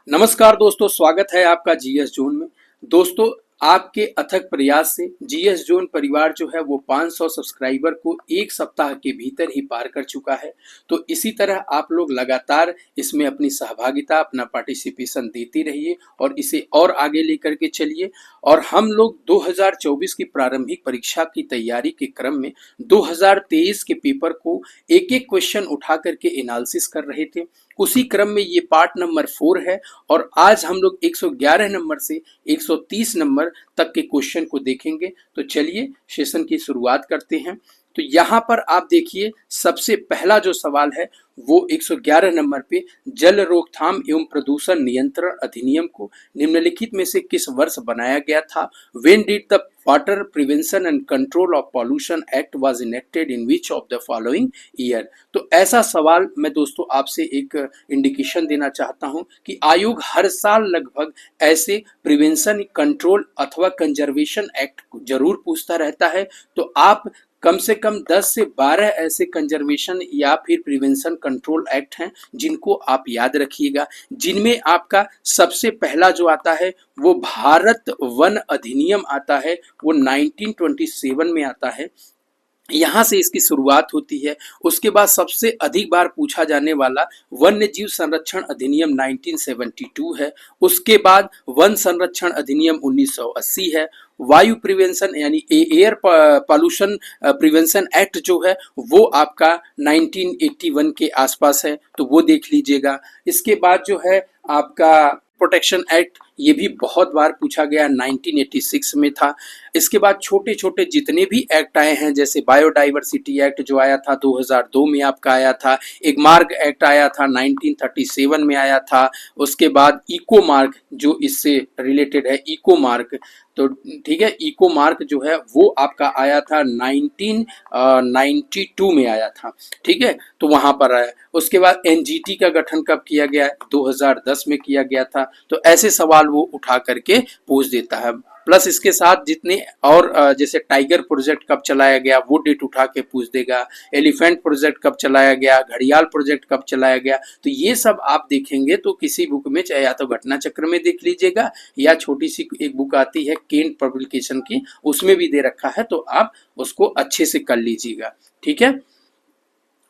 नमस्कार दोस्तों, स्वागत है आपका जीएस जोन में। दोस्तों, आपके अथक प्रयास से जीएस जोन परिवार जो है वो 500 सब्सक्राइबर को एक सप्ताह के भीतर ही पार कर चुका है। तो इसी तरह आप लोग लगातार इसमें अपनी सहभागिता, अपना पार्टिसिपेशन देते रहिए और इसे और आगे लेकर के चलिए। और हम लोग 2024 की प्रारंभिक परीक्षा की तैयारी के क्रम में 2023 के पेपर को एक एक क्वेश्चन उठा करके एनालिसिस कर रहे थे। उसी क्रम में ये पार्ट नंबर 4 है और आज हम लोग 111 नंबर से 130 नंबर तक के क्वेश्चन को देखेंगे। तो चलिए सेशन की शुरुआत करते हैं। तो यहाँ पर आप देखिए, सबसे पहला जो सवाल है वो 111 नंबर पे जल रोकथाम एवं प्रदूषण नियंत्रण अधिनियम को निम्नलिखित में से किस वर्ष बनाया गया था? When did the Water Prevention and Control of Pollution Act was enacted in which of the following year? तो ऐसा सवाल मैं दोस्तों आपसे एक इंडिकेशन देना चाहता हूं कि आयोग हर साल लगभग ऐसे प्रिवेंशन, कंट्रोल अथवा कंजर्वेशन एक्ट जरूर पूछता रहता है। तो आप कम से कम 10 से 12 ऐसे कंजर्वेशन या फिर प्रिवेंशन कंट्रोल एक्ट हैं जिनको आप याद रखिएगा, जिनमें आपका सबसे पहला जो आता है वो भारत वन अधिनियम आता है, वो 1927 में आता है। यहाँ से इसकी शुरुआत होती है। उसके बाद सबसे अधिक बार पूछा जाने वाला वन्य जीव संरक्षण अधिनियम 1972 है। उसके बाद वन संरक्षण अधिनियम 1980 है। वायु प्रिवेंशन यानी एयर पॉल्यूशन प्रिवेंशन एक्ट जो है वो आपका 1981 के आसपास है, तो वो देख लीजिएगा। इसके बाद जो है आपका प्रोटेक्शन एक्ट, ये भी बहुत बार पूछा गया, 1986 में था। इसके बाद छोटे छोटे जितने भी एक्ट आए हैं, जैसे बायोडाइवर्सिटी एक्ट जो आया था 2002 में आपका आया था, एक मार्ग एक्ट आया था 1937 में आया था। उसके बाद इको मार्ग जो इससे रिलेटेड है, इको मार्ग, तो ठीक है, इको मार्ग जो है वो आपका आया था 1992 में आया था, ठीक है, तो वहां पर आया। उसके बाद एनजीटी का गठन कब किया गया? 2010 में किया गया था। तो ऐसे सवाल वो उठा करके पूछ देता है। प्लस इसके साथ जितने और जैसे टाइगर प्रोजेक्ट कब चलाया गया वो डेट उठा के पूछ देगा, एलिफेंट प्रोजेक्ट कब चलाया गया, घड़ियाल प्रोजेक्ट कब चलाया गया। तो ये सब आप देखेंगे तो किसी बुक में, चाहे या तो घटना चक्र में देख लीजिएगा या छोटी सी एक बुक आती है केंट पब्लिकेशन की, उसमें भी दे रखा है, तो आप उसको अच्छे से कर लीजिएगा, ठीक है।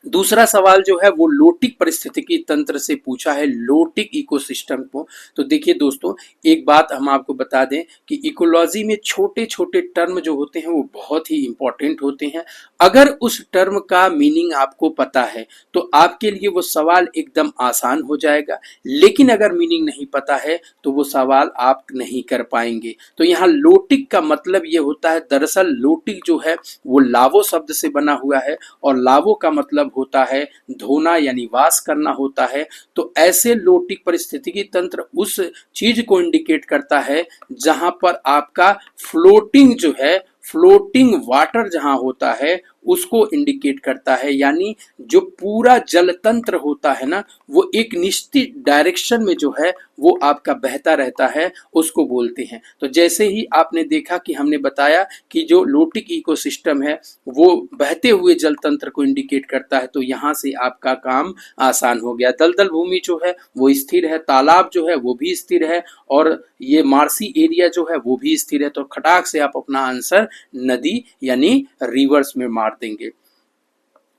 दूसरा सवाल जो है वो लोटिक परिस्थितिकी तंत्र से पूछा है, लोटिक इकोसिस्टम को। तो देखिए दोस्तों, एक बात हम आपको बता दें कि इकोलॉजी में छोटे छोटे टर्म जो होते हैं वो बहुत ही इंपॉर्टेंट होते हैं। अगर उस टर्म का मीनिंग आपको पता है तो आपके लिए वो सवाल एकदम आसान हो जाएगा, लेकिन अगर मीनिंग नहीं पता है तो वो सवाल आप नहीं कर पाएंगे। तो यहाँ लोटिक का मतलब ये होता है, दरअसल लोटिक जो है वो लावो शब्द से बना हुआ है और लावो का मतलब होता है धोना यानी वाश करना होता है। तो ऐसे लोटिक परिस्थितिकी तंत्र उस चीज को इंडिकेट करता है जहां पर आपका फ्लोटिंग जो है, फ्लोटिंग वाटर जहां होता है उसको इंडिकेट करता है। यानी जो पूरा जल तंत्र होता है ना, वो एक निश्चित डायरेक्शन में जो है वो आपका बहता रहता है, उसको बोलते हैं। तो जैसे ही आपने देखा कि हमने बताया कि जो लोटिक इकोसिस्टम है वो बहते हुए जल तंत्र को इंडिकेट करता है, तो यहाँ से आपका काम आसान हो गया। दलदल भूमि जो है वो स्थिर है, तालाब जो है वो भी स्थिर है और ये मार्सी एरिया जो है वो भी स्थिर है। तो खटाक से आप अपना आंसर नदी यानी रिवर्स में मार देंगे।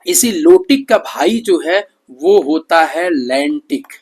इसी लोटिक का भाई जो है वो होता है लैंटिक,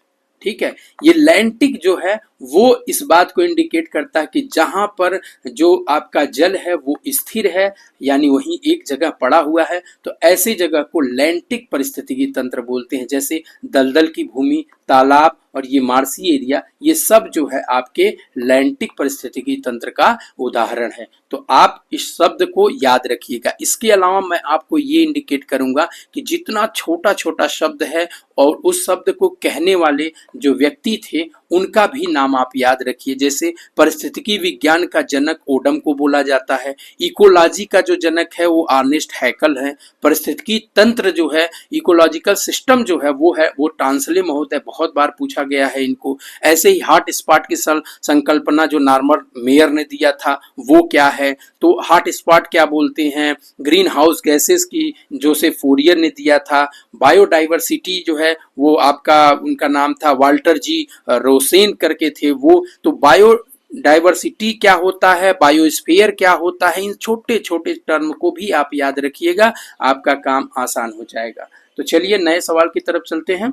ठीक है। ये लैंटिक जो है वो इस बात को इंडिकेट करता है कि जहां पर जो आपका जल है वो स्थिर है, यानी वहीं एक जगह पड़ा हुआ है, तो ऐसे जगह को लैंटिक परिस्थितिकी तंत्र बोलते हैं। जैसे दलदल की भूमि, तालाब और ये मार्सी एरिया, ये सब जो है आपके लैंटिक परिस्थितिकी तंत्र का उदाहरण है। तो आप इस शब्द को याद रखिएगा। इसके अलावा मैं आपको ये इंडिकेट करूंगा कि जितना छोटा छोटा शब्द है और उस शब्द को कहने वाले जो व्यक्ति थे उनका भी नाम आप याद रखिए। जैसे परिस्थितिकी विज्ञान का जनक ओडम को बोला जाता है, इकोलॉजी का जो जनक है वो अर्नेस्ट हैकल है, परिस्थितिकी तंत्र जो है, इकोलॉजिकल सिस्टम जो है वो टांसले महोदय, बहुत बार पूछा गया है इनको। ऐसे ही हॉट स्पॉट की संकल्पना जो नॉर्मन मेयर ने दिया था वो क्या है, है, तो हॉट स्पॉट क्या बोलते हैं, ग्रीन हाउस गैसेस की जोसेफ फोरियर ने दिया था, बायोडाइवर्सिटी जो है वो आपका उनका नाम था वाल्टर जी रोसेन करके थे वो। तो बायो डाइवर्सिटी क्या होता है, बायोस्फीयर क्या होता है, इन छोटे छोटे टर्म को भी आप याद रखिएगा, आपका काम आसान हो जाएगा। तो चलिए नए सवाल की तरफ चलते हैं।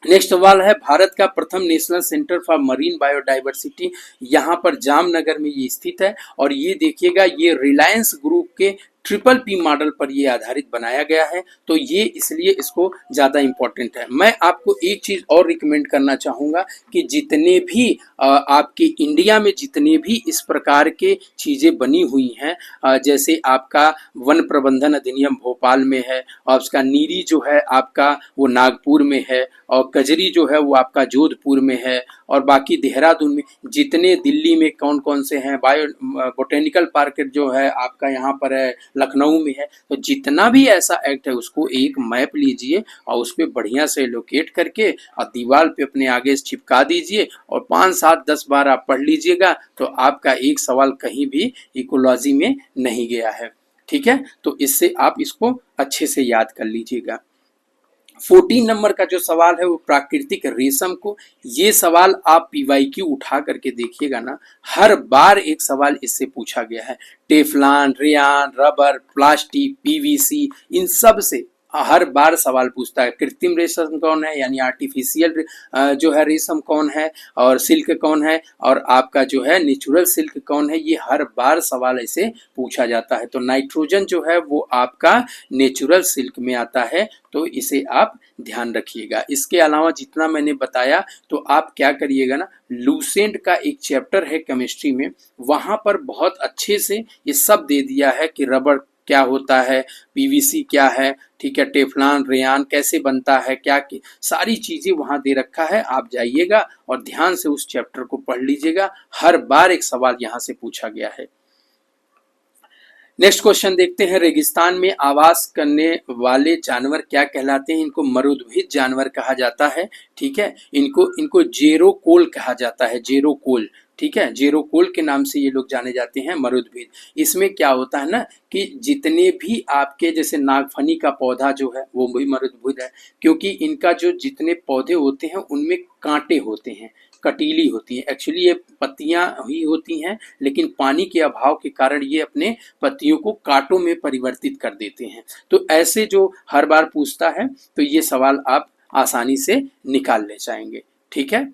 नेक्स्ट सवाल है, भारत का प्रथम national centre for marine biodiversity यहाँ पर जामनगर में ये स्थित है, और ये देखिएगा ये रिलायंस ग्रुप के ट्रिपल P मॉडल पर ये आधारित बनाया गया है, तो ये इसलिए इसको ज़्यादा इम्पोर्टेंट है। मैं आपको एक चीज़ और रिकमेंड करना चाहूँगा कि जितने भी आपके इंडिया में जितने भी इस प्रकार के चीज़ें बनी हुई हैं, जैसे आपका वन प्रबंधन अधिनियम भोपाल में है, और उसका नीरी जो है आपका वो नागपुर में है, और कजरी जो है वो आपका जोधपुर में है, और बाकी देहरादून में जितने दिल्ली में कौन कौन से हैं, बायो बोटेनिकल पार्क जो है आपका यहाँ पर है, लखनऊ में है। तो जितना भी ऐसा एक्ट है उसको एक मैप लीजिए और उस पर बढ़िया से लोकेट करके और दीवार पे अपने आगे चिपका दीजिए, और 5, 7, 10 बार आप पढ़ लीजिएगा, तो आपका एक सवाल कहीं भी इकोलॉजी में नहीं गया है। ठीक है, तो इससे आप इसको अच्छे से याद कर लीजिएगा। 14 नंबर का जो सवाल है वो प्राकृतिक रेशम को, ये सवाल आप PYQ उठा करके देखिएगा ना, हर बार एक सवाल इससे पूछा गया है। Teflon, rayon, rubber, plastic, PVC, इन सब से हर बार सवाल पूछता है। कृत्रिम रेशम कौन है, यानी आर्टिफिशियल जो है रेशम कौन है, और सिल्क कौन है, और आपका जो है नेचुरल सिल्क कौन है, ये हर बार सवाल ऐसे पूछा जाता है। तो नाइट्रोजन जो है वो आपका नेचुरल सिल्क में आता है, तो इसे आप ध्यान रखिएगा। इसके अलावा जितना मैंने बताया, तो आप क्या करिएगा ना, लूसेंट का एक चैप्टर है केमिस्ट्री में, वहां पर बहुत अच्छे से ये सब दे दिया है कि रबर क्या होता है, PVC क्या है, ठीक है, टेफ्लॉन, रेयान कैसे बनता है, क्या सारी चीजें वहां दे रखा है। आप जाइएगा और ध्यान से उस चैप्टर को पढ़ लीजिएगा, हर बार एक सवाल यहां से पूछा गया है। नेक्स्ट क्वेश्चन देखते हैं, रेगिस्तान में आवास करने वाले जानवर क्या कहलाते हैं? इनको मरुद्भिद जानवर कहा जाता है। ठीक है, इनको जेरोकोल कहा जाता है, जेरोकोल। ठीक है, जेरोकोल के नाम से ये लोग जाने जाते हैं, मरुद्भिद। इसमें क्या होता है ना कि जितने भी आपके जैसे नागफनी का पौधा जो है वो भी मरुद्भिद है, क्योंकि इनका जो जितने पौधे होते हैं उनमें कांटे होते हैं, कटीली होती है। एक्चुअली ये पत्तियां ही होती हैं, लेकिन पानी के अभाव के कारण ये अपने पत्तियों को कांटों में परिवर्तित कर देते हैं। तो ऐसे जो हर बार पूछता है, तो ये सवाल आप आसानी से निकाल ले जाएंगे। ठीक है,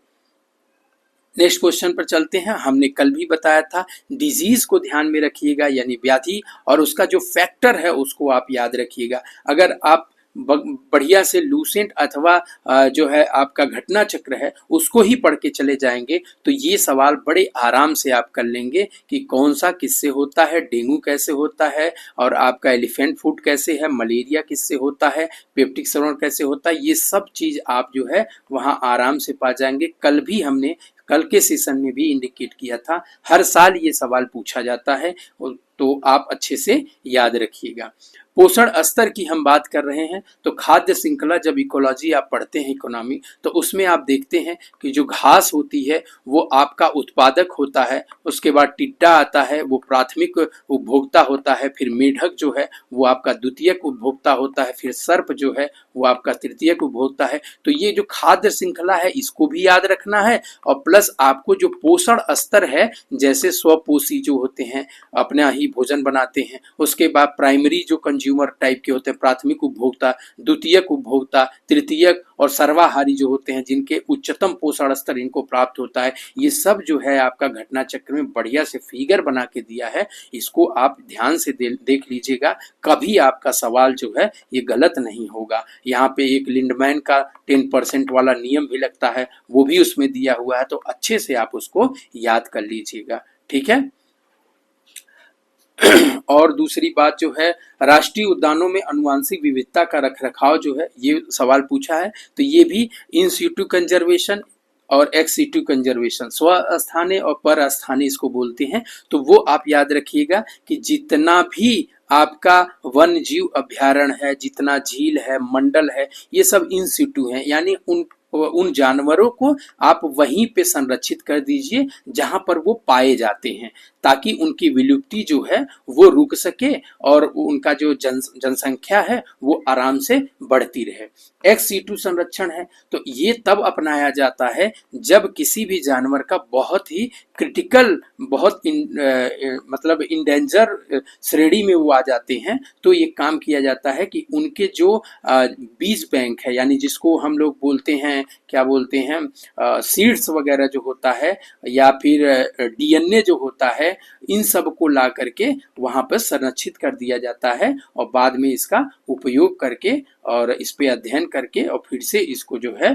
नेक्स्ट क्वेश्चन पर चलते हैं। हमने कल भी बताया था, डिजीज को ध्यान में रखिएगा, यानी व्याधि, और उसका जो फैक्टर है उसको आप याद रखिएगा। अगर आप बढ़िया से लूसेंट अथवा जो है आपका घटना चक्र है उसको ही पढ़ के चले जाएंगे, तो ये सवाल बड़े आराम से आप कर लेंगे कि कौन सा किससे होता है, डेंगू कैसे होता है, और आपका एलिफेंट फुट कैसे है, मलेरिया किससे होता है, पेप्टिक श्रवण कैसे होता है, ये सब चीज आप जो है वहाँ आराम से पा जाएंगे। कल के सेशन में भी इंडिकेट किया था, हर साल ये सवाल पूछा जाता है, तो आप अच्छे से याद रखिएगा। पोषण स्तर की हम बात कर रहे हैं, तो खाद्य श्रृंखला, जब इकोलॉजी आप पढ़ते हैं इकोनॉमी, तो उसमें आप देखते हैं कि जो घास होती है वो आपका उत्पादक होता है, उसके बाद टिड्डा आता है वो प्राथमिक उपभोक्ता होता है, फिर मेढक जो है वो आपका द्वितीयक उपभोक्ता होता है, फिर सर्प जो है वो आपका तृतीयक उपभोक्ता है। तो ये जो खाद्य श्रृंखला है इसको भी याद रखना है, और प्लस आपको जो पोषण स्तर है, जैसे स्वपोषी जो होते हैं अपना ही भोजन बनाते हैं, उसके बाद प्राइमरी जो कंज्यूमर टाइप के होते हैं, प्राथमिक उपभोक्ता, द्वितीयक उपभोक्ता, तृतीयक और सर्वाहारी जो होते हैं, जिनके उच्चतम पोषण स्तर इनको प्राप्त होता है, ये सब जो है आपका घटना चक्र में बढ़िया से फिगर बना के दिया है। इसको आप ध्यान से देख लीजिएगा, कभी आपका सवाल जो है ये गलत नहीं होगा। यहाँ पे एक लिंडमैन का 10% वाला नियम भी लगता है, वो भी उसमें दिया हुआ है, तो अच्छे से आप उसको याद कर लीजिएगा। ठीक है, और दूसरी बात जो है, राष्ट्रीय उद्यानों में अनुवांशिक विविधता का रखरखाव जो है, ये सवाल पूछा है, तो ये भी इन सिटू कंजर्वेशन और एक्स सिटू कंजर्वेशन, स्वस्थानीय और पर स्थानीय इसको बोलते हैं। तो वो आप याद रखिएगा कि जितना भी आपका वन जीव अभ्यारण्य है, जितना झील है, मंडल है, ये सब इन सिटू हैं, यानी उन जानवरों को आप वहीं पे संरक्षित कर दीजिए जहां पर वो पाए जाते हैं, ताकि उनकी विलुप्ति जो है वो रुक सके और उनका जो जनसंख्या है वो आराम से बढ़ती रहे। एक्स सीटू संरक्षण है तो ये तब अपनाया जाता है जब किसी भी जानवर का बहुत ही क्रिटिकल, बहुत मतलब इंडेंजर श्रेणी में वो आ जाते हैं, तो ये काम किया जाता है कि उनके जो बीज बैंक है, यानी जिसको हम लोग बोलते हैं, क्या बोलते हैं, सीड्स वगैरह जो होता है या फिर डीएनए जो होता है, इन सब को ला करके वहां पर संरक्षित कर दिया जाता है और बाद में इसका उपयोग करके और इस पे अध्ययन करके और फिर से इसको जो है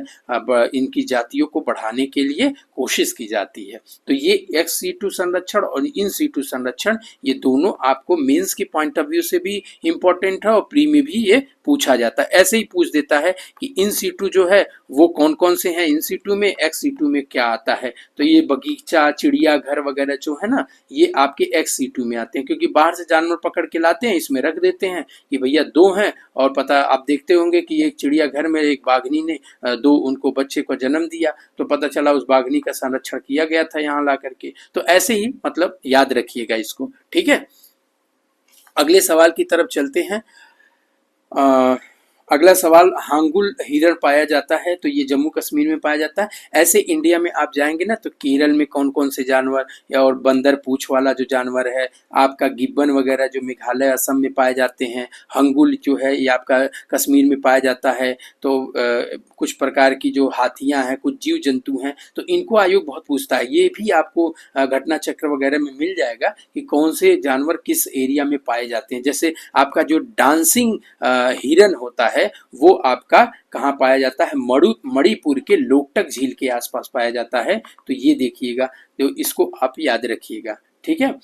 इनकी जातियों को बढ़ाने के लिए कोशिश की जाती है। तो ये एक्स सीटू संरक्षण और इन सीटू संरक्षण, ये दोनों आपको मेंस के पॉइंट ऑफ व्यू से भी इंपॉर्टेंट है और प्री में भी ये पूछा जाता है। ऐसे ही पूछ देता है कि इन सीटू जो है वो कौन कौन से हैं, इन सीटू में, एक्स सीटू में क्या आता है। तो ये बगीचा, चिड़ियाघर वगैरह जो है ना, ये आपके एक्स सीटू में आते हैं, क्योंकि बाहर से जानवर पकड़ के लाते हैं, इसमें रख देते हैं कि भैया 2 हैं, और पता आप देखते होंगे कि एक चिड़ियाघर में एक बाघनी ने 2 उनको बच्चे को जन्म दिया, तो पता चला उस बाघनी का संरक्षण किया गया था यहाँ ला करके। तो ऐसे ही मतलब याद रखिएगा इसको, ठीक है। अगले सवाल की तरफ चलते हैं। अगला सवाल, हांगुल हिरण पाया जाता है तो ये जम्मू कश्मीर में पाया जाता है। ऐसे इंडिया में आप जाएंगे ना तो केरल में कौन कौन से जानवर, या और बंदर पूंछ वाला जो जानवर है, आपका गिब्बन वगैरह जो मेघालय असम में पाए जाते हैं, हंगुल जो है ये आपका कश्मीर में पाया जाता है। तो कुछ प्रकार की जो हाथियां हैं, कुछ जीव जंतु हैं, तो इनको आयोग बहुत पूछता है। ये भी आपको घटना चक्र वगैरह में मिल जाएगा कि कौन से जानवर किस एरिया में पाए जाते हैं। जैसे आपका जो डांसिंग हिरन होता है वो आपका कहाँ पाया जाता है, मणिपुर के लोकटक झील के आसपास पाया जाता है। तो ये देखिएगा, तो इसको आप याद रखिएगा, ठीक है।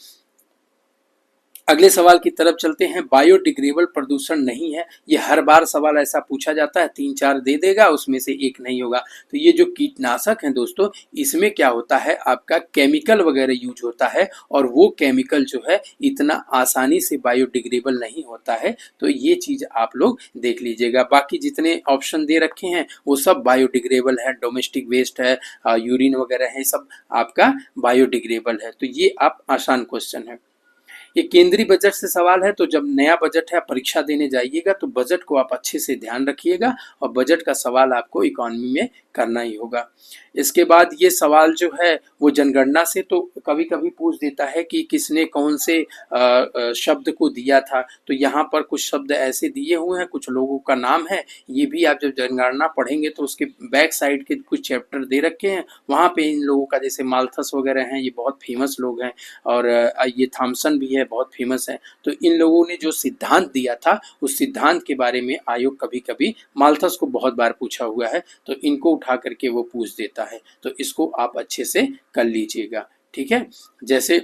अगले सवाल की तरफ चलते हैं। बायोडिग्रेडेबल प्रदूषण नहीं है, ये हर बार सवाल ऐसा पूछा जाता है, 3-4 दे देगा, उसमें से एक नहीं होगा। तो ये जो कीटनाशक हैं दोस्तों, इसमें क्या होता है, आपका केमिकल वगैरह यूज होता है और वो केमिकल जो है इतना आसानी से बायोडिग्रेडेबल नहीं होता है। तो ये चीज आप लोग देख लीजिएगा। बाकी जितने ऑप्शन दे रखे हैं वो सब बायोडिग्रेडेबल है, डोमेस्टिक वेस्ट है, यूरिन वगैरह है, सब आपका बायोडिग्रेडेबल है। तो ये आप आसान क्वेश्चन है। ये केंद्रीय बजट से सवाल है, तो जब नया बजट है, परीक्षा देने जाइएगा तो बजट को आप अच्छे से ध्यान रखिएगा और बजट का सवाल आपको इकोनॉमी में करना ही होगा। इसके बाद ये सवाल जो है वो जनगणना से तो कभी कभी पूछ देता है कि किसने कौन से शब्द को दिया था। तो यहाँ पर कुछ शब्द ऐसे दिए हुए हैं, कुछ लोगों का नाम है, ये भी आप जब जनगणना पढ़ेंगे तो उसके बैक साइड के कुछ चैप्टर दे रखे हैं, वहाँ पे इन लोगों का, जैसे माल्थस वगैरह हैं, ये बहुत फेमस लोग हैं, और ये थॉमसन भी है, बहुत फेमस है। तो इन लोगों ने जो सिद्धांत दिया था उस सिद्धांत के बारे में आयोग कभी कभी माल्थस को बहुत बार पूछा हुआ है, तो इनको उठा करके वो पूछ देता है। तो इसको आप अच्छे से कर लीजिएगा, ठीक है। जैसे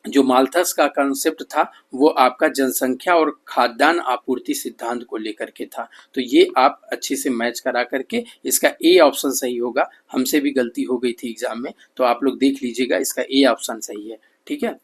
जो माल्थस का कॉन्सेप्ट था वो आपका जनसंख्या और खाद्यान्न आपूर्ति सिद्धांत को लेकर के था। तो ये आप अच्छे से मैच करा करके, इसका ए ऑप्शन सही होगा। हमसे भी गलती हो गई थी एग्जाम में, तो आप लोग देख लीजिएगा, इसका ए ऑप्शन सही है, ठीक है।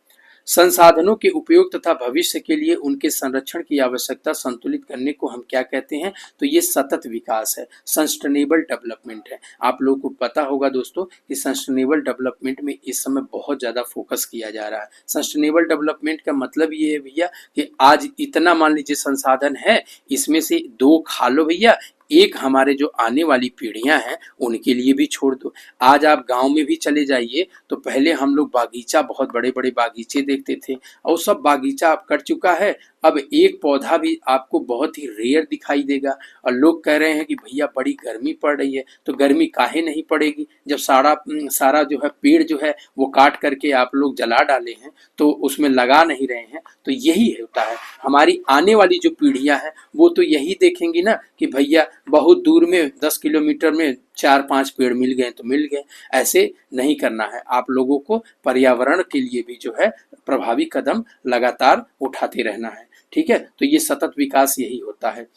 संसाधनों के उपयोग तथा भविष्य के लिए उनके संरक्षण की आवश्यकता संतुलित करने को हम क्या कहते हैं, तो ये सतत विकास है, सस्टेनेबल डेवलपमेंट है। आप लोगों को पता होगा दोस्तों कि सस्टेनेबल डेवलपमेंट में इस समय बहुत ज़्यादा फोकस किया जा रहा है। सस्टेनेबल डेवलपमेंट का मतलब ये है भैया कि आज इतना मान लीजिए संसाधन है, इसमें से 2 खा लो भैया, एक हमारे जो आने वाली पीढ़ियां हैं उनके लिए भी छोड़ दो। आज आप गांव में भी चले जाइए तो पहले हम लोग बागीचा, बहुत बड़े बड़े बागीचे देखते थे, और सब बागीचा अब कट चुका है। अब एक पौधा भी आपको बहुत ही रेयर दिखाई देगा, और लोग कह रहे हैं कि भैया बड़ी गर्मी पड़ रही है। तो गर्मी काहे नहीं पड़ेगी जब सारा जो है पेड़ जो है वो काट करके आप लोग जला डाले हैं, तो उसमें लगा नहीं रहे हैं। तो यही होता है, हमारी आने वाली जो पीढ़ियां हैं वो तो यही देखेंगी ना कि भैया बहुत दूर में 10 किलोमीटर में 4-5 पेड़ मिल गए तो मिल गए। ऐसे नहीं करना है, आप लोगों को पर्यावरण के लिए भी जो है प्रभावी कदम लगातार उठाते रहना है, ठीक है। तो ये सतत विकास यही होता है।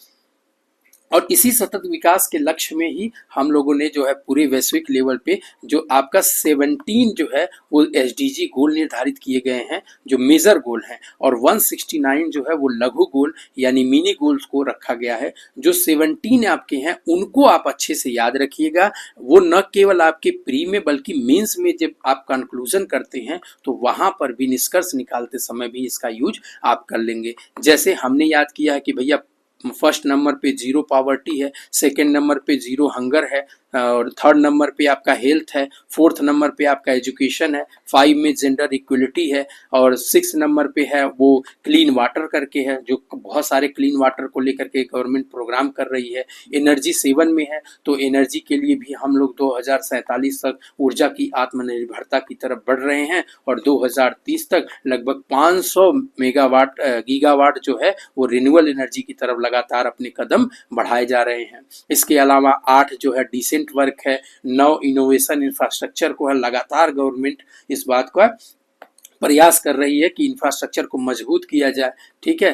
और इसी सतत विकास के लक्ष्य में ही हम लोगों ने जो है पूरे वैश्विक लेवल पे जो आपका 17 जो है वो एसडीजी गोल निर्धारित किए गए हैं जो मेजर गोल हैं, और 169 जो है वो लघु गोल यानी मिनी गोल्स को रखा गया है। जो 17 आपके हैं उनको आप अच्छे से याद रखिएगा, वो न केवल आपके प्री में बल्कि मेंस में जब आप कंक्लूजन करते हैं तो वहां पर भी निष्कर्ष निकालते समय भी इसका यूज आप कर लेंगे। जैसे हमने याद किया है कि भैया फर्स्ट नंबर पे जीरो पॉवर्टी है, सेकंड नंबर पे जीरो हंगर है, और थर्ड नंबर पे आपका हेल्थ है, फोर्थ नंबर पे आपका एजुकेशन है, 5 में जेंडर इक्वलिटी है, और 6 नंबर पे है वो क्लीन वाटर करके है, जो बहुत सारे क्लीन वाटर को लेकर के गवर्नमेंट प्रोग्राम कर रही है। एनर्जी 7 में है, तो एनर्जी के लिए भी हम लोग 2047 तक ऊर्जा की आत्मनिर्भरता की तरफ बढ़ रहे हैं, और 2030 तक लगभग 500 मेगावाट गीगावाट जो है वो रिन्यूएबल एनर्जी की तरफ लगातार अपने कदम बढ़ाए जा रहे हैं। इसके अलावा 8 जो है डिसेंट वर्क है, 9 इनोवेशन इंफ्रास्ट्रक्चर को है, लगातार गवर्नमेंट इस बात का प्रयास कर रही है कि इंफ्रास्ट्रक्चर को मजबूत किया जाए, ठीक है,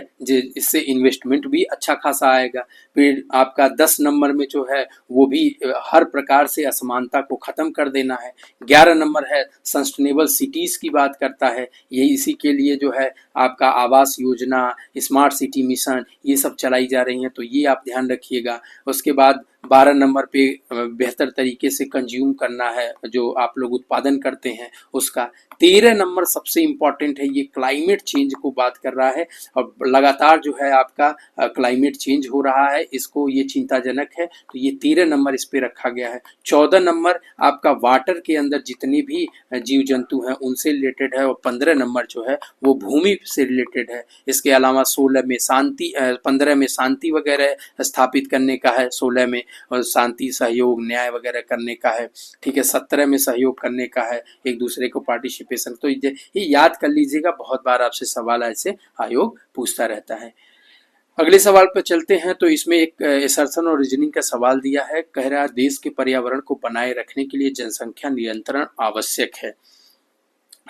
इससे इन्वेस्टमेंट भी अच्छा खासा आएगा। फिर आपका 10 नंबर में जो है वो भी हर प्रकार से असमानता को खत्म कर देना है। 11 नंबर है सस्टेनेबल सिटीज की बात करता है, ये इसी के लिए जो है आपका Awas Yojana, smart city mission, ये सब चलाई जा रही हैं, तो ये आप ध्यान रखिएगा। उसके बाद 12 नंबर पे बेहतर तरीके से कंज्यूम करना है, जो आप लोग उत्पादन करते हैं उसका। 13 नंबर सबसे इम्पॉर्टेंट है, ये क्लाइमेट चेंज को बात कर रहा है, और लगातार जो है आपका क्लाइमेट चेंज हो रहा है, इसको ये चिंताजनक है, तो ये 13 नंबर इस पे रखा गया है। 14 नंबर आपका वाटर के अंदर जितने भी जीव जंतु हैं उनसे रिलेटेड है, और 15 नंबर जो है वो भूमि से रिलेटेड है। इसके अलावा 16 में शांति, 15 में शांति वगैरह स्थापित करने का है, 16 में और शांति सहयोग न्याय वगैरह करने का है, ठीक है, 17 में सहयोग करने का है, एक दूसरे को पार्टिसिपेशन। तो ये याद कर लीजिएगा, बहुत बार आपसे सवाल ऐसे आयोग पूछता रहता है। अगले सवाल पर चलते हैं, तो इसमें एक एसर्शन और रीजनिंग का सवाल दिया है, कह रहा है देश के पर्यावरण को बनाए रखने के लिए जनसंख्या नियंत्रण आवश्यक है,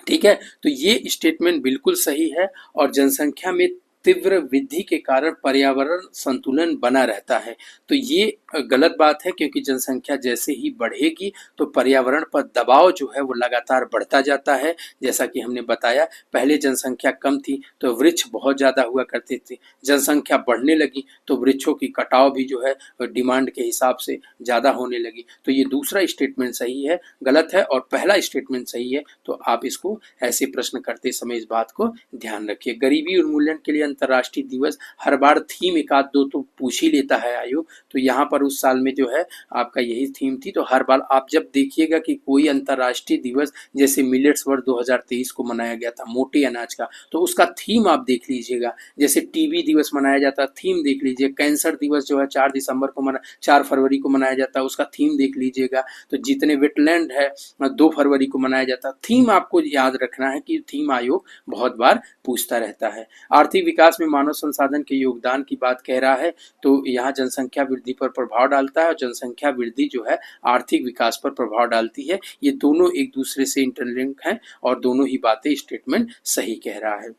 ठीक है, तो ये स्टेटमेंट बिल्कुल सही है, और जनसंख्या में तीव्र वृद्धि के कारण पर्यावरण संतुलन बना रहता है, तो ये गलत बात है, क्योंकि जनसंख्या जैसे ही बढ़ेगी तो पर्यावरण पर दबाव जो है वो लगातार बढ़ता जाता है। जैसा कि हमने बताया, पहले जनसंख्या कम थी तो वृक्ष बहुत ज़्यादा हुआ करते थे, जनसंख्या बढ़ने लगी तो वृक्षों की कटाव भी जो है डिमांड के हिसाब से ज़्यादा होने लगी। तो ये दूसरा स्टेटमेंट सही है, गलत है, और पहला स्टेटमेंट सही है, तो आप इसको ऐसे प्रश्न करते समय इस बात को ध्यान रखिए। गरीबी उन्मूलन के लिए अंतर्राष्ट्रीय दिवस हर बार थीम एक आध दो तो पूछ ही लेता है आयोग, तो यहाँ पर उस साल में जो है आपका यही थीम थी, तो हर बार आप जब देखिएगा कि कोई अंतर्राष्ट्रीय दिवस, जैसे मिलेट्स वर्ष 2023 को मनाया गया था मोटे अनाज का, तो उसका थीम आप देख लीजिएगा। जैसे टीबी दिवस मनाया जाता है, थीम देख लीजिए। कैंसर दिवस जो है 4 फरवरी को मनाया जाता है, उसका थीम देख लीजिएगा। तो जितने वेटलैंड है 2 फरवरी को मनाया जाता है। थीम आपको याद रखना है कि थीम आयोग बहुत बार पूछता रहता है। आर्थिक विकास में मानव संसाधन के योगदान की बात कह रहा है, तो यहाँ जनसंख्या वृद्धि पर प्रभाव डालता है, और जनसंख्या वृद्धि जो है आर्थिक विकास पर प्रभाव डालती है। ये दोनों एक दूसरे से इंटरलिंक हैं, और दोनों ही बातें स्टेटमेंट सही कह रहा है।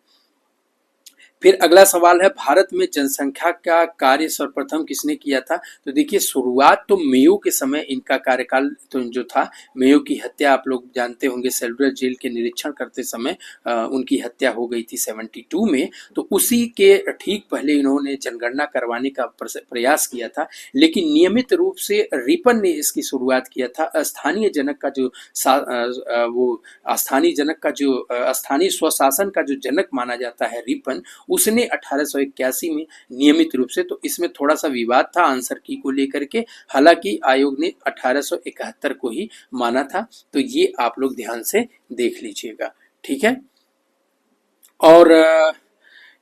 फिर अगला सवाल है, भारत में जनसंख्या का कार्य सर्वप्रथम किसने किया था? तो देखिए, शुरुआत तो मेयो के समय इनका कार्यकाल तो जो था, मेयो की हत्या आप लोग जानते होंगे, सेलुलर जेल के निरीक्षण करते समय उनकी हत्या हो गई थी 72 में, तो उसी के ठीक पहले इन्होंने जनगणना करवाने का प्रयास किया था, लेकिन नियमित रूप से रिपन ने इसकी शुरुआत किया था। स्थानीय जनक का जो वो स्थानीय स्वशासन का जो जनक माना जाता है रिपन, उसने 1881 में नियमित रूप से, तो इसमें थोड़ा सा विवाद था आंसर की को लेकर के, हालांकि आयोग ने 1871 को ही माना था, तो ये आप लोग ध्यान से देख लीजिएगा, ठीक है। और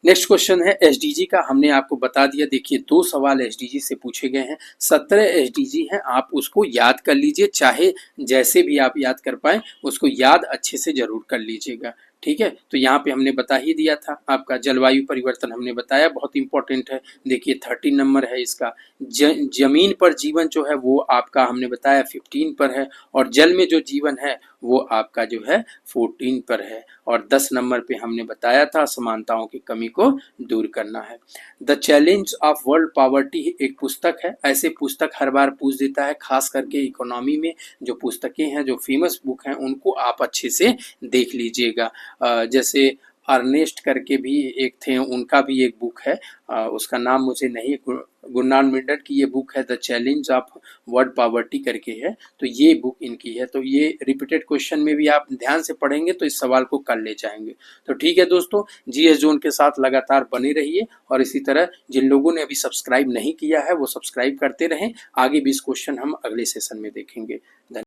नेक्स्ट क्वेश्चन है एसडीजी का, हमने आपको बता दिया। देखिए 2 सवाल एसडीजी से पूछे गए हैं, 17 एसडीजी हैं, आप उसको याद कर लीजिए, चाहे जैसे भी आप याद कर पाए उसको याद अच्छे से जरूर कर लीजिएगा, ठीक है। तो यहाँ पे हमने बता ही दिया था, आपका जलवायु परिवर्तन हमने बताया, बहुत इंपॉर्टेंट है। देखिए 13 नंबर है इसका। जमीन पर जीवन जो है वो आपका हमने बताया 15 पर है, और जल में जो जीवन है वो आपका जो है 14 पर है। और 10 नंबर पे हमने बताया था समानताओं की कमी को दूर करना है। The challenge of world poverty एक पुस्तक है। ऐसे पुस्तक हर बार पूछ देता है, खास करके इकोनॉमी में जो पुस्तकें हैं, जो फेमस बुक हैं, उनको आप अच्छे से देख लीजिएगा। जैसे अर्नेस्ट करके भी एक थे, उनका भी एक बुक है, उसका नाम मुझे नहीं, गुरनान मिल्टन की ये बुक है, the challenge of world poverty करके है। तो ये बुक इनकी है। तो ये रिपीटेड क्वेश्चन में भी आप ध्यान से पढ़ेंगे तो इस सवाल को कर ले जाएंगे। तो ठीक है दोस्तों, जीएस जोन के साथ लगातार बने रहिए और इसी तरह जिन लोगों ने अभी सब्सक्राइब नहीं किया है वो सब्सक्राइब करते रहें। आगे भी इस क्वेश्चन हम अगले सेशन में देखेंगे। धन्यवाद।